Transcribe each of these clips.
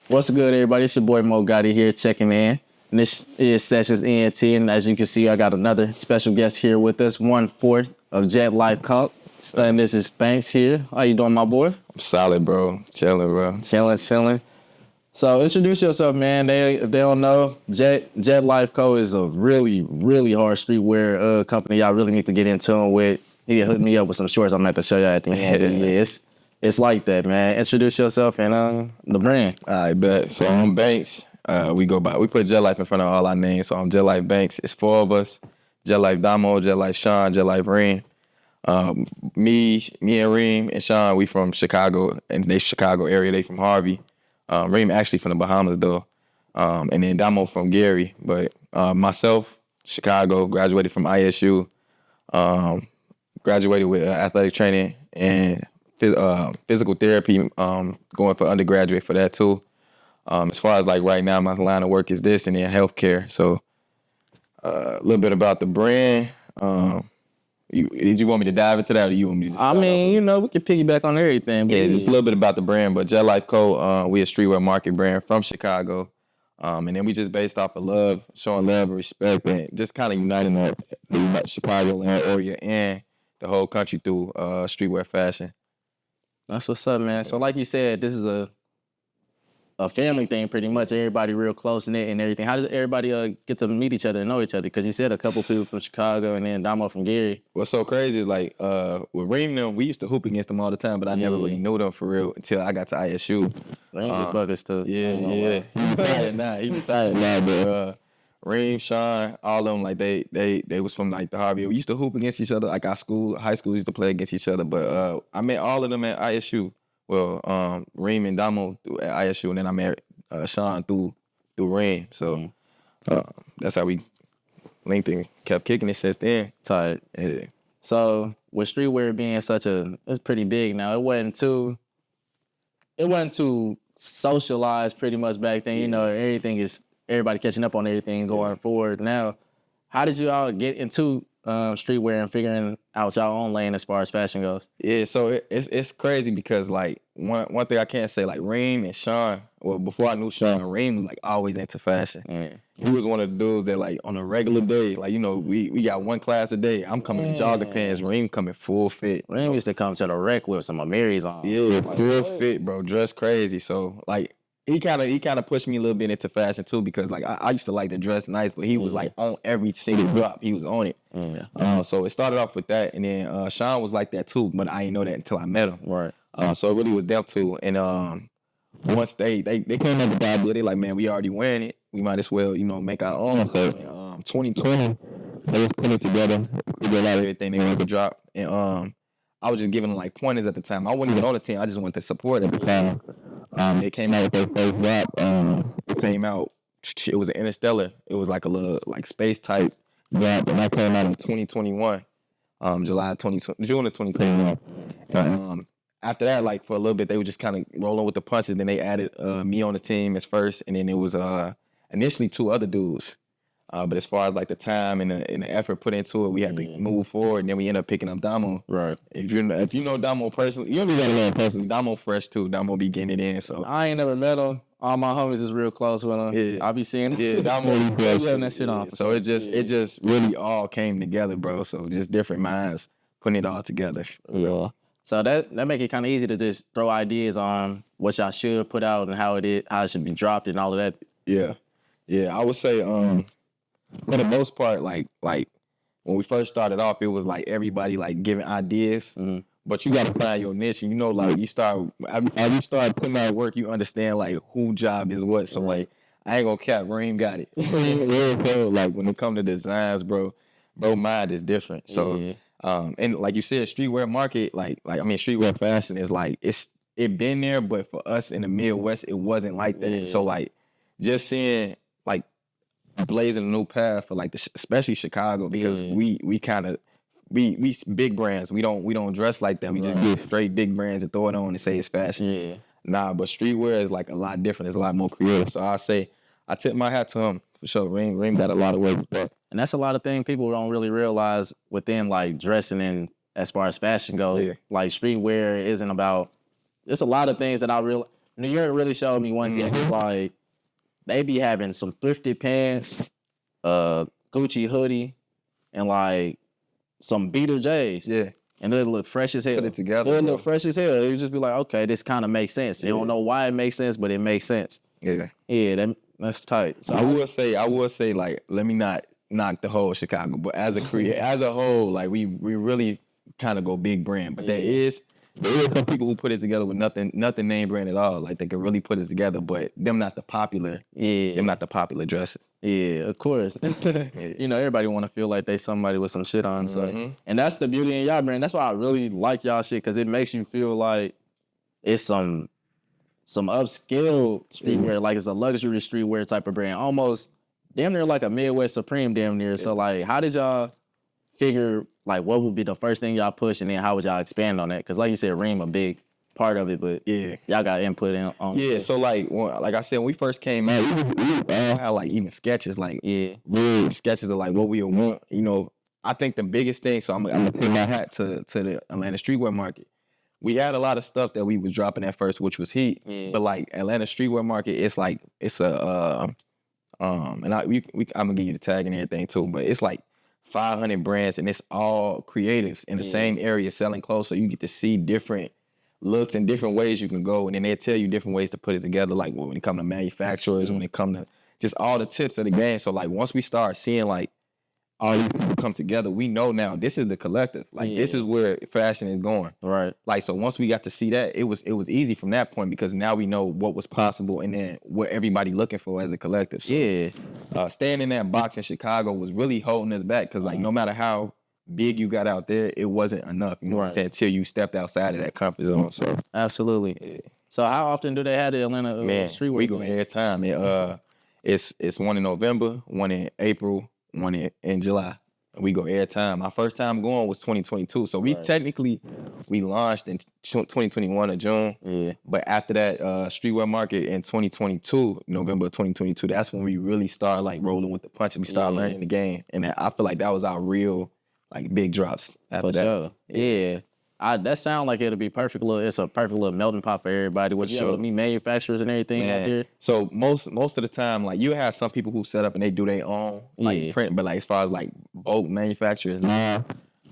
What's good, everybody? It's your boy Mo Gotti here checking in. And this is Sessions ENT, and as you can see, I got another special guest here with us, 1/4 of Jetlyfe Cup. And this is Banks here. How you doing, my boy? I'm solid, bro. Chilling, bro. Chilling. So introduce yourself, man. If they don't know, Jetlyfe Co. is a really hard streetwear company y'all really need to get into with. He hooked me up with some shorts I'm going to have to show y'all at the end. But yeah, it's like that, man. Introduce yourself and the brand. I bet. So I'm Banks. We put Jetlyfe in front of all our names. So I'm Jetlyfe Banks. It's four of us. Jetlyfe Damo, Jetlyfe Sean, Jetlyfe Reem. Me and Reem and Sean, we from Chicago, and they Chicago area. They from Harvey. Reem actually from the Bahamas though. And then Damo from Gary. But myself, Chicago, graduated from ISU. Graduated with athletic training and physical therapy, going for undergraduate for that too. As far as like right now, my line of work is this and then healthcare. So a little bit about the brand. Did you want me to dive into that, or you want me to just we can piggyback on everything. Yeah, just a little bit about the brand. But Jetlyfe Co., we a streetwear market brand from Chicago. And then we just based off of love, showing love and respect, and just kind of uniting the Chicago area and the whole country through streetwear fashion. That's what's up, man. So like you said, this is a family thing pretty much. Everybody real close knit and everything. How does everybody get to meet each other and know each other? Because you said a couple people from Chicago and then Damo from Gary. What's so crazy is like with Reem them, we used to hoop against them all the time, but I never really knew them for real until I got to ISU. Reem was buckets too. Yeah. He retired now, but Reem, Sean, all of them, like they was from like the Harvey. We used to hoop against each other. Like our high school used to play against each other. But I met all of them at ISU. Well, Reem and Damo at ISU, and then I met Sean through Reem. So that's how we linked and kept kicking it since then. Tight. Yeah. So with streetwear being it's pretty big now. It wasn't too socialized pretty much back then. You know, everybody catching up on everything going forward now. How did you all get into streetwear and figuring out your own lane as far as fashion goes? Yeah, so it's crazy because like one thing I can't say, like Reem and Sean, well, before I knew Sean, Reem was like always into fashion. Yeah. He was one of the dudes that like on a regular day, like, you know, we got one class a day. I'm coming in jogger pants, Reem coming full fit. Reem used to come to the rec with some Marys on. Yeah, full fit, bro, dressed crazy. So like he kind of pushed me a little bit into fashion too, because like I used to like to dress nice, but he was like on every single drop. He was on it. Yeah. So it started off with that, and then Sean was like that too, but I didn't know that until I met him. Right. So it really was them two. And once they came up with the idea, they like, man, we already wearing it. We might as well, make our own. So 2020, they was putting it together, figured out everything they wanted to drop, and I was just giving them like pointers at the time. I wasn't even on the team. I just wanted to support at the time. They came out with their first drop. It came out. It was an Interstellar. It was like a little like space type drop, and that came out in 2021, June of 2021. After that, like for a little bit, they were just kind of rolling with the punches. Then they added me on the team as first, and then it was initially two other dudes. But as far as like the time and the effort put into it, we had to move forward, and then we ended up picking up Damo. Right. If you know Damo personally, you don't even know him personally. Damo fresh too. Damo be getting it in. So I ain't never met him. All my homies is real close with him. Yeah. I be seeing it. Yeah, Damo fresh. That shit on. So it just really all came together, bro. So just different minds putting it all together. Yeah. So that make it kind of easy to just throw ideas on what y'all should put out and how it should be dropped and all of that. Yeah. I would say for the most part, like when we first started off, it was like everybody like giving ideas, but you got to find your niche, and like you start putting out work, you understand like who job is what. So like I ain't gonna cap, Reem got it. So, like when it come to designs, bro, mind is different. So and like you said, streetwear market, streetwear fashion is like it been there, but for us in the Midwest, it wasn't like that. Yeah. So like just seeing like blazing a new path for like especially Chicago, because we big brands. We don't dress like that. We just get straight big brands and throw it on and say it's fashion. Yeah. Nah, but streetwear is like a lot different. It's a lot more creative. So I tip my hat to him for sure. Reem got a lot of work with that. And that's a lot of things people don't really realize within like dressing and as far as fashion goes. Yeah. Like streetwear isn't about. There's a lot of things that I realize. New York really showed me one thing. It's like they be having some thrifted pants, Gucci hoodie, and like some beater J's. Yeah. And they look fresh as hell. Put it together. They look fresh as hell. You just be like, okay, this kind of makes sense. You don't know why it makes sense, but it makes sense. Yeah. Yeah, that's tight. So I will say, like, let me not knock the whole Chicago, but as a whole, like we really kind of go big brand. But there is some people who put it together with nothing name brand at all. Like they can really put it together, but them not the popular dresses. Yeah, of course. You know, everybody want to feel like they somebody with some shit on. So, and that's the beauty in y'all brand. That's why I really like y'all shit, because it makes you feel like it's some upscale streetwear, like it's a luxury streetwear type of brand, almost damn near like a Midwest Supreme damn near. So like, how did y'all figure like what would be the first thing y'all push, and then how would y'all expand on that? Because like you said, Reem a big part of it, but y'all got input on. Yeah, so like I said, when we first came out, we had like even sketches, like real sketches of like what we would want. You know, I think the biggest thing. So I'm gonna put my hat to the Atlanta streetwear market. We had a lot of stuff that we was dropping at first, which was heat. But like Atlanta streetwear market, it's like it's a and I'm gonna give you the tag and everything too, but it's like 500 brands, and it's all creatives in the same area selling clothes, so you get to see different looks and different ways you can go, and then they'll tell you different ways to put it together, like when it comes to manufacturers, when it comes to just all the tips of the game. So like once we start seeing like all these people come together, we know now this is the collective. Like this is where fashion is going. Right. Like so once we got to see that, it was easy from that point, because now we know what was possible and then what everybody looking for as a collective. So, staying in that box in Chicago was really holding us back, because like no matter how big you got out there, it wasn't enough. You know what I'm saying? Until you stepped outside of that comfort zone. So absolutely. Yeah. So how often do they have the Atlanta streetwear? We go every time. It's one in November, one in April, one in July. We go every time. My first time going was 2022. So we technically launched in 2021 of June. Yeah. But after that streetwear market in 2022, November 2022, that's when we really started like rolling with the punch, and we started learning the game. And I feel like that was our real like big drops after that. Sure. Yeah. That sounds like it'll be perfect. It's a perfect little melting pot for everybody. With me manufacturers and everything out here. So most of the time, like you have some people who set up and they do their own like print, but like as far as like bulk manufacturers,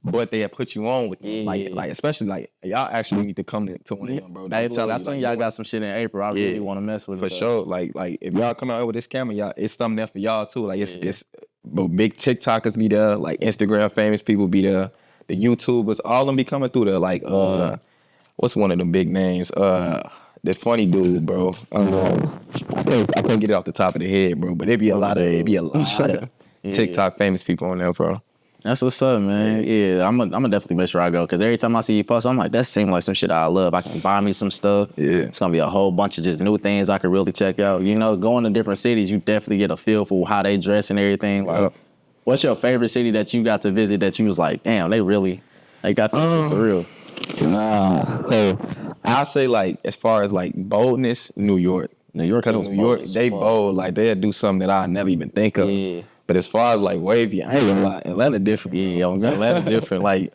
but they put you on with them. Like especially like y'all actually need to come to one of them, bro. I seen y'all got some shit in April. I really want to mess with it. For sure. Like if y'all come out with this camera, y'all, it's something there for y'all too. Like it's big TikTokers be there, like Instagram famous people be there. The YouTubers, all them be coming through there. Like, what's one of them big names? The funny dude, bro. I can't get it off the top of the head, bro. But it be a lot of TikTok famous people on there, bro. That's what's up, man. Yeah, I'm gonna definitely make sure I go, because every time I see you post, I'm like, that seems like some shit I love. I can buy me some stuff. Yeah, it's gonna be a whole bunch of just new things I could really check out. You know, going to different cities, you definitely get a feel for how they dress and everything. Like, what's your favorite city that you got to visit that you was like, damn, they got this for real? So I'll say like as far as like boldness, New York. New York, they bold. Like they'll do something that I never even think of. Yeah. But as far as like wavy, I ain't gonna lie, Atlanta different. Yeah, Atlanta different. Like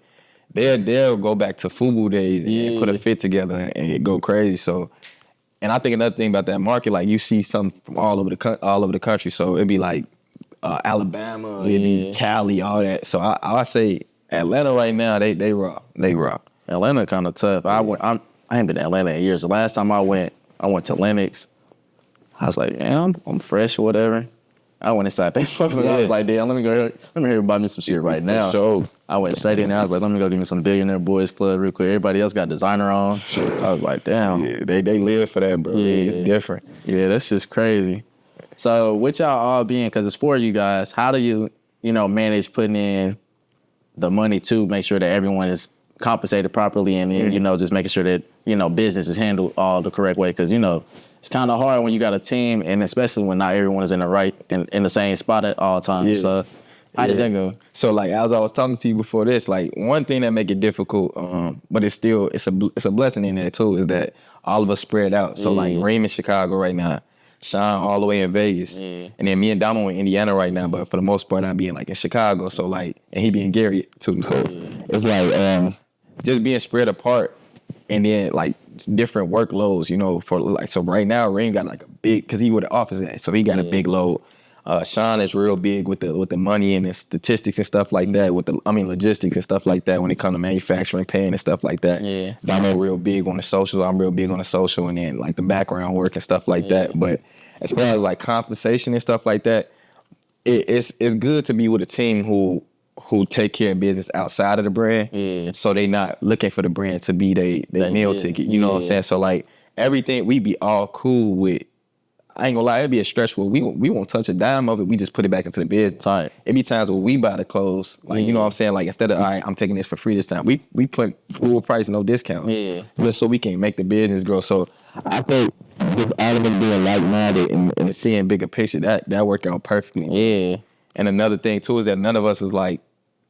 they'll go back to FUBU days and put a fit together and go crazy. So, and I think another thing about that market, like you see something from all over the country. So it'd be like Alabama, it'd be Cali, all that. So I say Atlanta right now, they rock. They rock. Atlanta kind of tough. I ain't been to Atlanta in years. The last time I went to Lennox. I was like, man, I'm fresh or whatever. I went inside that fucking. I was like, damn, let me hear and buy me some shit right now. For sure. I went straight in there. I was like, let me go give me some Billionaire Boys Club real quick. Everybody else got designer on. I was like, damn. Yeah, they live for that, bro. Yeah. It's different. Yeah, that's just crazy. So with y'all all being, because it's for you guys, how do you manage putting in the money to make sure that everyone is compensated properly, and then, just making sure that, business is handled all the correct way? Because, it's kind of hard when you got a team, and especially when not everyone is in the same spot at all times. Yeah. So how does that go? So like as I was talking to you before this, like one thing that make it difficult, but it's a blessing in there too, is that all of us spread out. So like Reem in Chicago right now, Sean all the way in Vegas, and then me and Damo in Indiana right now. But for the most part, I be in Chicago. So like, and he be in Gary too. So it's like just being spread apart. And then, like, different workloads, you know, for like, so right now Reem got like a big, cause he with the office at, so he got a big load. Sean is real big with the money and the statistics and stuff like that, with the logistics and stuff like that when it comes to manufacturing, paying and stuff like that. Yeah. Damo real big on the social, I'm real big on the social, and then like the background work and stuff like that. But as far as like compensation and stuff like that, it's good to be with a team who take care of business outside of the brand. Yeah. So they not looking for the brand to be they meal ticket. You know what I'm saying? So like everything we be all cool with. I ain't gonna lie, it'd be a stretch where we won't touch a dime of it. We just put it back into the business. Right. It be times where we buy the clothes, like you know what I'm saying. Like instead of all right, I'm taking this for free this time. We put full price, no discount. Yeah. Just so we can make the business grow. So I think just all of us being like minded and seeing bigger picture, that worked out perfectly. Yeah. And another thing too is that none of us is like.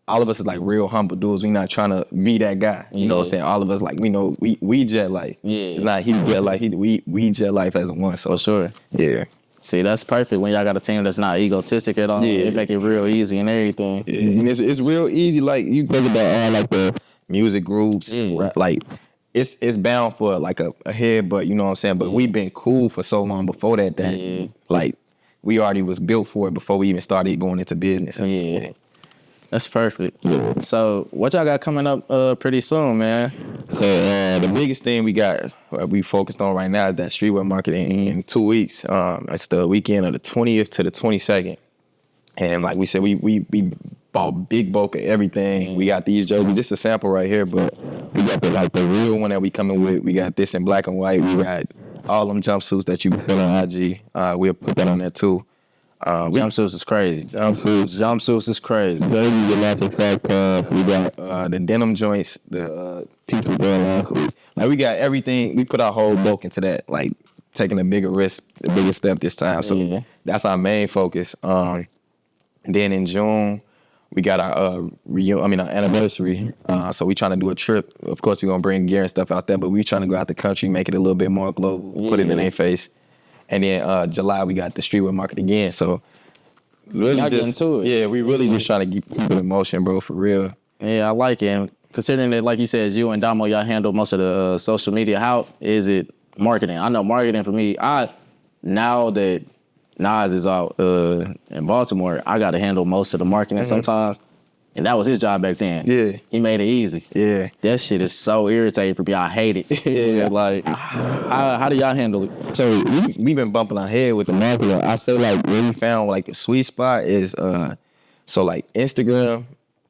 All of us is like real humble dudes. We not trying to be that guy. You know what I'm saying? All of us like we know we jet life. Yeah. It's not he jet life. We jet life as a one. So For sure. yeah. See, that's perfect when y'all got a team that's not egotistic at all. Yeah. It make it real easy and everything. Yeah. And it's real easy. Like you think about all like the music groups, right? Like it's bound for like a head, but you know what I'm saying. But we've been cool for so long before that like we already was built for it before we even started going into business. Yeah. That's perfect. Yeah. So what y'all got coming up pretty soon, man? So the biggest thing we focused on right now is that streetwear market in 2 weeks. It's the weekend of the 20th to the 22nd. And like we said, we bought big bulk of everything. We got these jerseys. This is a sample right here, but we got the real one that we coming with. We got this in black and white. We got all them jumpsuits that you put on IG. We'll put that on there too. Jumpsuits is crazy. Jumpsuits is crazy. We got the denim joints, the people like we got everything. We put our whole bulk into that, like taking a bigger risk, a bigger step this time. So that's our main focus. Then in June, we got our our anniversary. So we trying to do a trip. Of course, we're gonna bring gear and stuff out there, but we trying to go out the country, make it a little bit more global, put it in their face. And then July we got the streetwear market again. So really y'all just getting to it. Yeah, we really just trying to keep it in motion, bro, for real. Yeah, I like it. And considering that, like you said, you and Damo, y'all handle most of the social media. How is it marketing? I know marketing for me. Now that Nas is out in Baltimore, I got to handle most of the marketing sometimes. And that was his job back then. Yeah. He made it easy. Yeah. That shit is so irritating for me. I hate it. Yeah. Like, how do y'all handle it? So we've been bumping our head with the marketing. I say like where we found like the sweet spot is so like Instagram,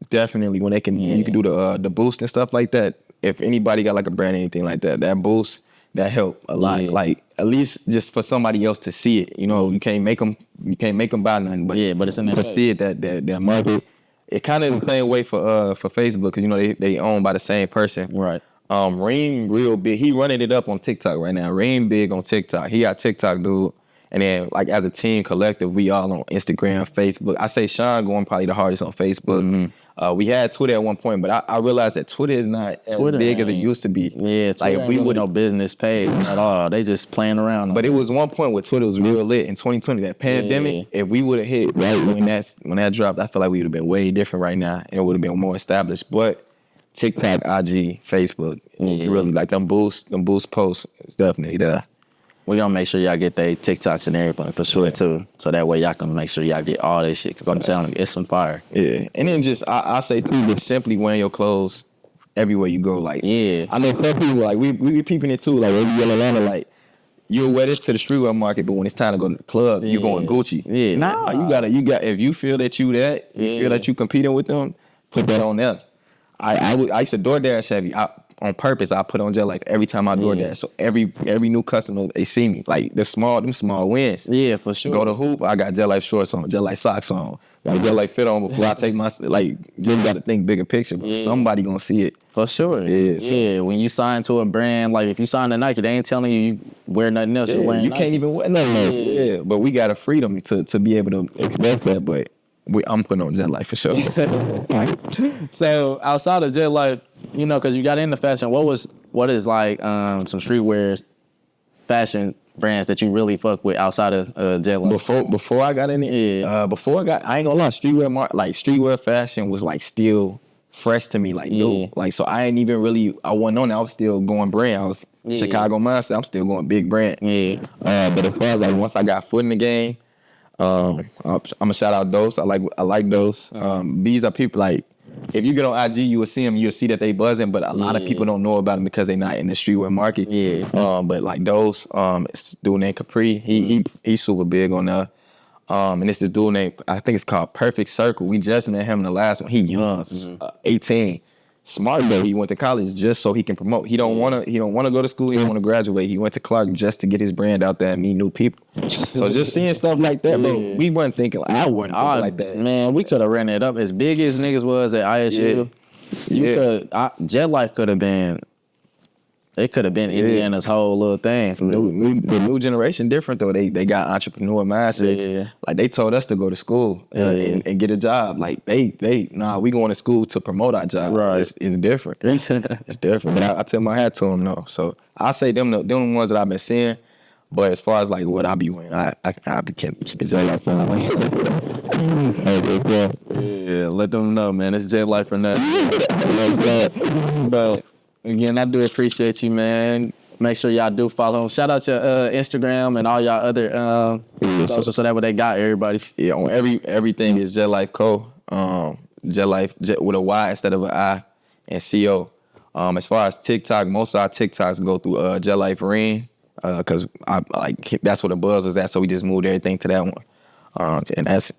definitely when they can you can do the boost and stuff like that. If anybody got like a brand or anything like that, that boost, that help a lot. Yeah. Like at least just for somebody else to see it. You know, you can't make them buy nothing, but but it's in there. See it that market. It kind of the same way for Facebook, because you know they owned by the same person. Right. Reem real big. He running it up on TikTok right now. Reem big on TikTok. He got TikTok dude. And then like as a team collective, we all on Instagram, Facebook. I say Sean going probably the hardest on Facebook. Mm-hmm. We had Twitter at one point, but I realized that Twitter is not as big as it used to be. Yeah, Twitter like if we would no business page at all. They just playing around. But it was one point where Twitter was real lit in 2020. That pandemic, if we would have hit right when that dropped, I feel like we would have been way different right now, and it would have been more established. But TikTok, IG, Facebook, really like them boost posts is definitely there. We gonna make sure y'all get their TikToks and everything for sure too. So that way y'all can make sure y'all get all this shit. Cause I'm telling you, it's some fire. Yeah. And then just I say too, just simply wearing your clothes everywhere you go. Like I know some people like we be peeping it too. Like when we in Atlanta, like you'll wear this to the streetwear market, but when it's time to go to the club, you're going Gucci. Yeah. Nah, you got if you feel that you feel that you competing with them, put that on there. I used to DoorDash heavy. On purpose, I put on Jetlyfe every time I DoorDash. So every new customer, they see me. Like them small wins. Yeah, for sure. Go to hoop, I got Jetlyfe shorts on, Jetlyfe socks on, got Jetlyfe fit on before I take my just got to think bigger picture. But somebody gonna see it. For sure. Yeah. When you sign to a brand, like if you sign to Nike, they ain't telling you wear nothing else. You're wearing you Nike. Can't even wear nothing else. Yeah. But we got a freedom to be able to express that. But I'm putting on Jetlyfe for sure. So outside of Jetlyfe, you know, because you got into fashion, what is like some streetwear fashion brands that you really fuck with outside of Jetlyfe? Before I got in it, I ain't gonna lie, streetwear fashion was like still fresh to me, like new. Like, so I ain't even really, I wasn't on it. I was still going brand. I was Chicago mindset. I'm still going big brand. But as far as like once I got foot in the game, I'm gonna shout out Dose. I like Dose. These are people like, if you get on IG, you will see them. You'll see that they buzzing, but a lot of people don't know about them because they're not in the streetwear market. But like Dose, it's a dude named Capri. He's super big on there. And it's this dude named, I think it's called Perfect Circle. We just met him in the last one. He young, 18. Smart though. He went to college just so he can promote. He don't wanna go to school. He don't wanna graduate. He went to Clark just to get his brand out there and meet new people. So just seeing stuff like that, bro, we wasn't thinking. I wasn't thinking like that. Man, we could have ran it up as big as niggas was at ISU. Jetlyfe could have been. It could have been Indiana's whole little thing. The new generation different though. They got entrepreneur mindsets. Like they told us to go to school and get a job. Like we going to school to promote our job. Right. It's different. It's different. But I tell my hat to them though. So I say them the ones that I've been seeing. But as far as like what I be wearing, I be kept Jetlyfe. Yeah, let them know, man. It's Jetlyfe or nothing. Bro. Again, I do appreciate you, man. Make sure y'all do follow him. Shout out to Instagram and all y'all other social, so that way they got everybody. Yeah, on everything is Jetlyfe Co. Jetlyfe with a Y instead of an I, and CO. As far as TikTok, most of our TikToks go through Jetlyfe Ring, because I like that's where the buzz was at. So we just moved everything to that one, and that's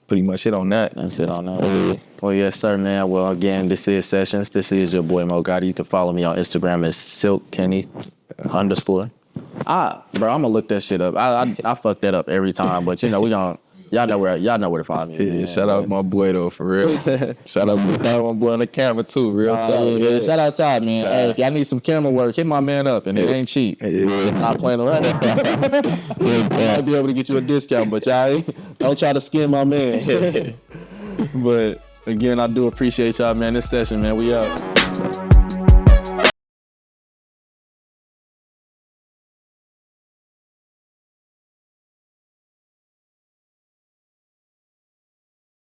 pretty much it on that. That's it on that. Well, yes, sir, man. Well, again, this is Sessions. This is your boy Mo Gotti. You can follow me on Instagram as SilkKenny_. Bro, I'm gonna look that shit up. I fuck that up every time, but you know y'all know where to follow me. Yeah, shout out my boy though, for real. Shout out my boy on the camera too, real time. Yeah. Shout out Todd, man. Hey, if y'all need some camera work, hit my man up, and it ain't cheap. Not playing around. I'll be able to get you a discount, but y'all don't try to skin my man. But again, I do appreciate y'all, man. This session, man, we out.